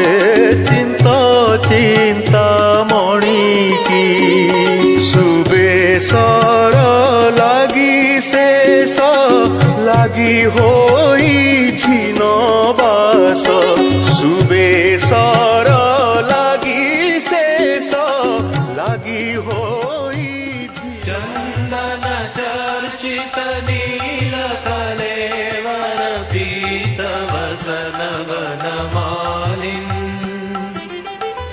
ଏ ଚିନ୍ତ ଚିନ୍ତାମଣି କି ସୁବେଶର লাগি শেষ লাগি হইছি নবাস সুবেশর লাগি শেষ লাগি হইছি চন্দন চর্চিত নীল কলেবর পীত বসন বনমালিন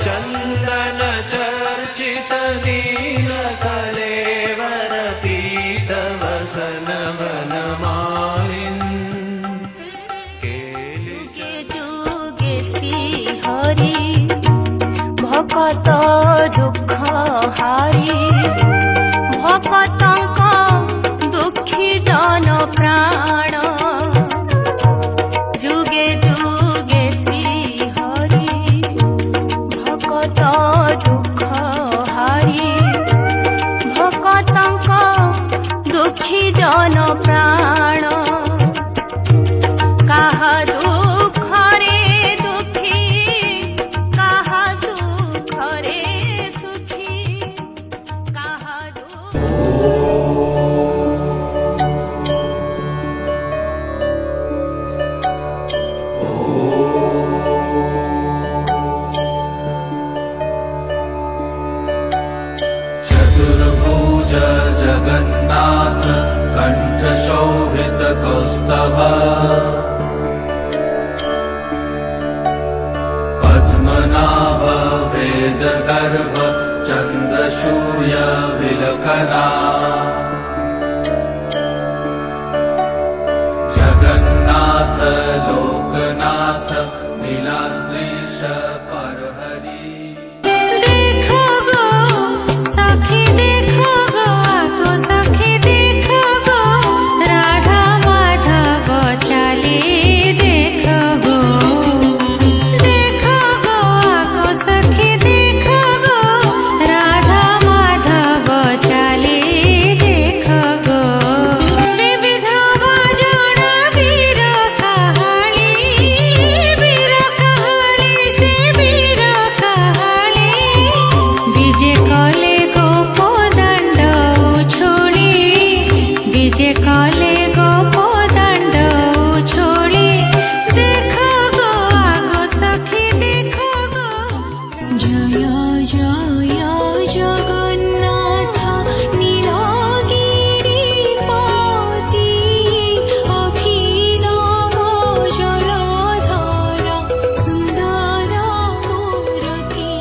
চন্দন চর্চিত নীল কলেবর পীত বসন বনমালিন যুগে যুগে শ্রী হরি ভকত দুঃখ হারি ভকতଙ୍କ দুঃখী জন প্রাণ যুগে যুগে শ্রী হরি ভকত দুঃখ হারি ভকতଙ୍କ দুঃখী জন প্রাণ কাহা দুঃখরে দুঃখী কাহা সুখরে সুখী কাহা चतुर्भुज जगन्नाथ कंठ शोभित कौस्तभ पद्मनाभ वेद गर्भ चंद शूय विलखना जगन्नाथ लोकनाथ नीलाद्रीश परहरि देखो गो सखी देखो गो आगो सखी देखो गो राधा माधव चाले देखो गो आगो सखी देखो गो राधा माधव चाले देखो गो विविध बाजन वीर कहाली से वीर कहाली विजय कले गोप दंड छोड़ी विजय कले गोप दंड छोड़ी देखो गो आगो सखी देखो गो जय जय जगन्नाथ नीलगिरी पति अभिनव जलधर सुंदर मूर्ति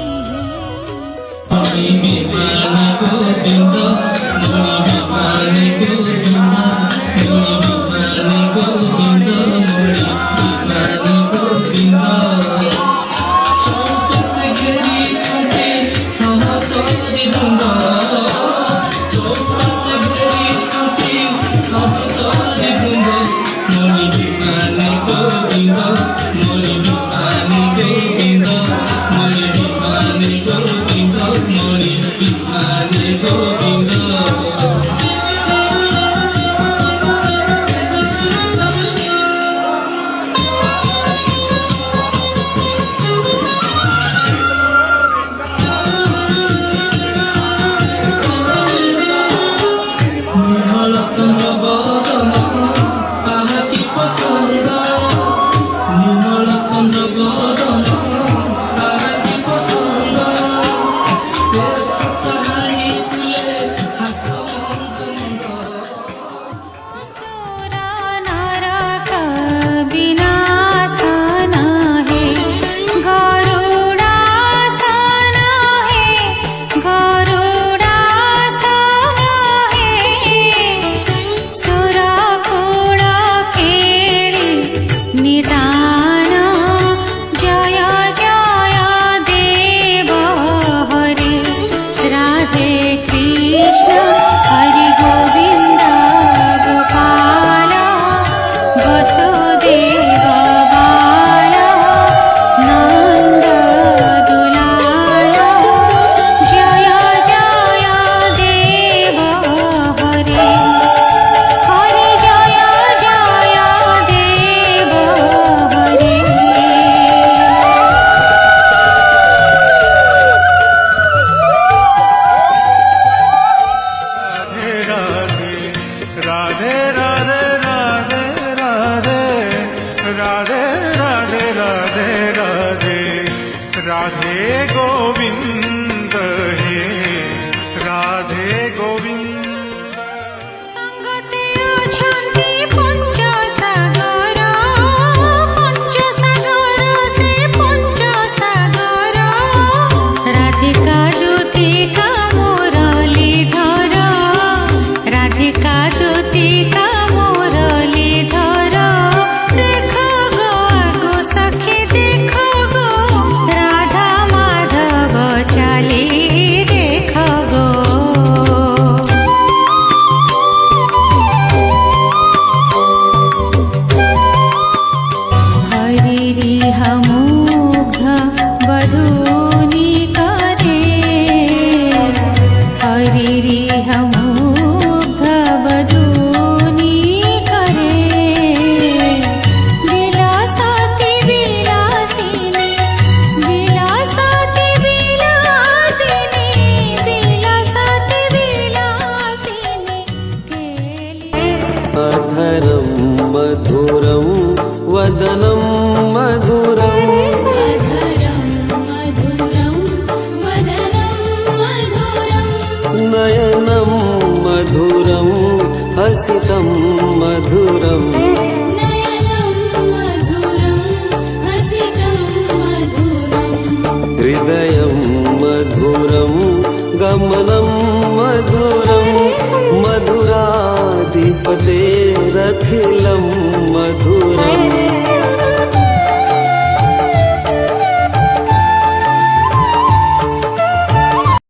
Govinda, राधे गोविंद हे राधे गोविंद संगते अछंती पंचसागर से पंचसागर राधिका दूतिका मुरलीधर राधिका दूतिका मुरलीधर देख गो आगो सखी देख गो राधा माधव चाली देख गो हरिरिह मुग्ध बधूनि करे हरिरिह मुग्ध बधूनि करे विलासति विलासिनी विलासति विलासिनी विलासति विलासिनी केली अधरं मधुरं वदनं मधुरम् अधरं मधुरं वदनं मधुरं नयनं मधुरं हसितं मधुरम् नयनं मधुरं हसितं मधुरम् हृदयं मधुरं गमनं मधुरं मधुराधिपतेरखिलं मधुरम्